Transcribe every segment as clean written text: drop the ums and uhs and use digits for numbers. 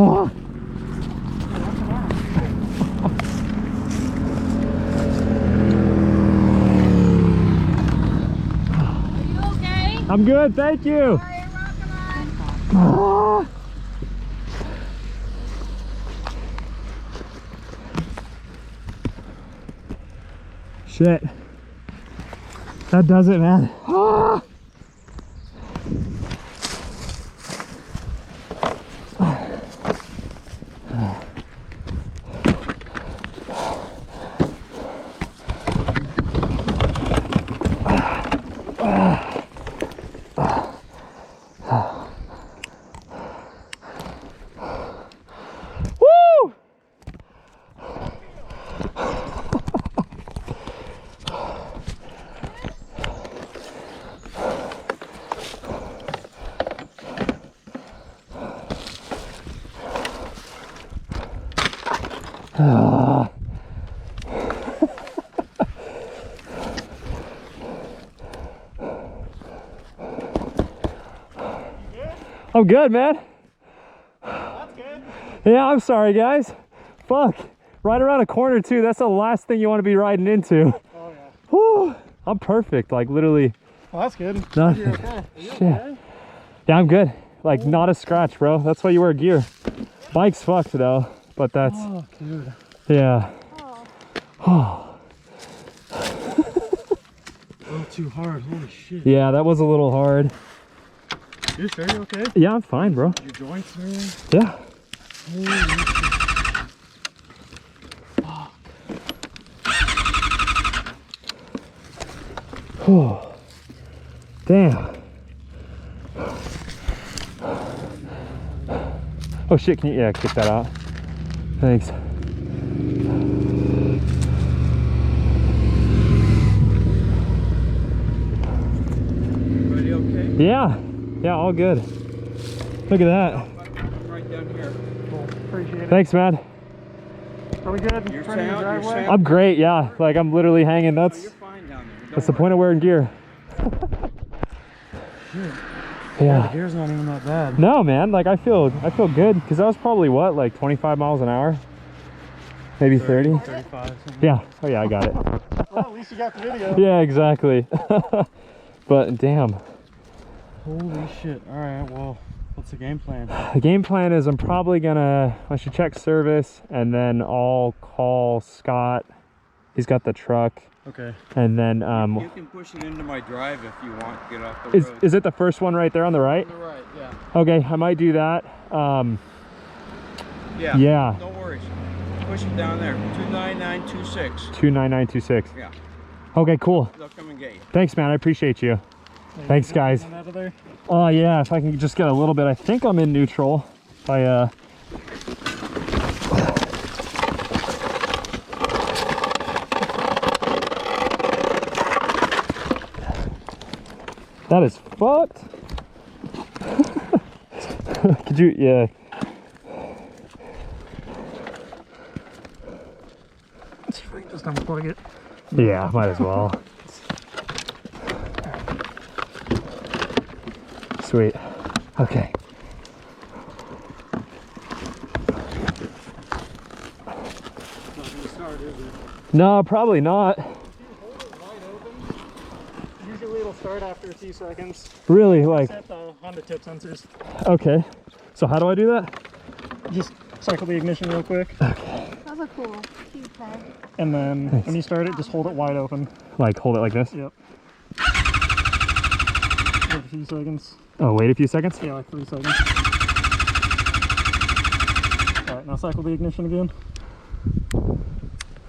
Oh. Are you okay? I'm good, thank you. All right, you're welcome on. Oh. Shit. That does it, man. Ah. Woo! Ah. I'm good, man. That's good. Yeah, I'm sorry, guys. Fuck. Right around a corner, too. That's the last thing you want to be riding into. Oh yeah. Whew. I'm perfect. Like, literally. Well, that's good. Nothing. You're okay. Are you Shit. okay? Yeah, I'm good. Like, not a scratch, bro. That's why you wear gear. Bike's fucked, though. But that's... Oh, dude. Yeah. Oh. A little too hard. Holy shit. Yeah, that was a little hard. You sure you're okay? Yeah, I'm fine, bro. Your joints and everything? Yeah. Holy shit. Whew. Damn. Oh shit, can you, yeah, kick that out. Thanks. Everybody okay? Yeah. Yeah, all good. Look at that. Right down here. Cool. Appreciate it. Thanks, man. Are we good? You're Running the sound, you're driveway? sound. I'm great, yeah. Like, I'm literally hanging. Oh, That's you're fine down there. the point of wearing gear. Shit. Yeah. Yeah, the gear's not even that bad. No, man, like I feel good because that was probably what, like 25 miles an hour, maybe 30. 35. Something. Yeah. Oh yeah, I got it. Well, at least you got the video. Yeah, exactly. But damn, Holy shit. All right. Well, what's the game plan? the game plan is I should check service and then I'll call Scott. He's got the truck, Okay. and then You can push it into my drive if you want to get off the road. is it the first one right there on the right? On the right, yeah. Okay, I might do that. Yeah. Yeah. No worries. Push it down there. 29926. 29926. Yeah. Okay, cool. They'll come and get you. Thanks, man. I appreciate you. Thanks, guys. Out of there? Oh yeah, if I can just get a little bit. I think I'm in neutral. That is fucked. Could you, yeah. Let's see if we can just unplug it. Yeah, might as well. Sweet. Okay. Not gonna start, is it? No, probably not. If you hold it wide open, usually it'll start after a few seconds. Really, like, Set the Honda tip sensors. okay. So how do I do that? Just cycle the ignition real quick, That's a cool keypad. and then Thanks. when you start it, just hold it wide open. Like, hold it like this? Yep. Wait a few seconds. Oh, wait a few seconds? Yeah, like 3 seconds. Alright, now cycle the ignition again.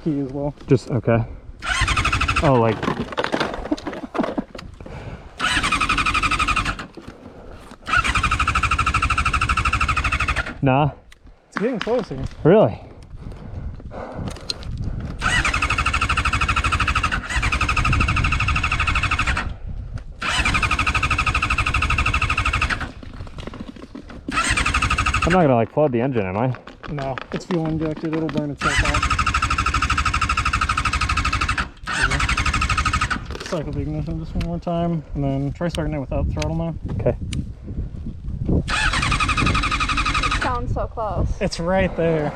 Key as well. Just, okay. Oh, like, nah, It's getting closer. really? I'm not gonna like flood the engine, am I? No, it's fuel injected. It'll burn itself off. Cycle the ignition just one more time, and then try starting it without the throttle now. Okay. It sounds so close. It's right there.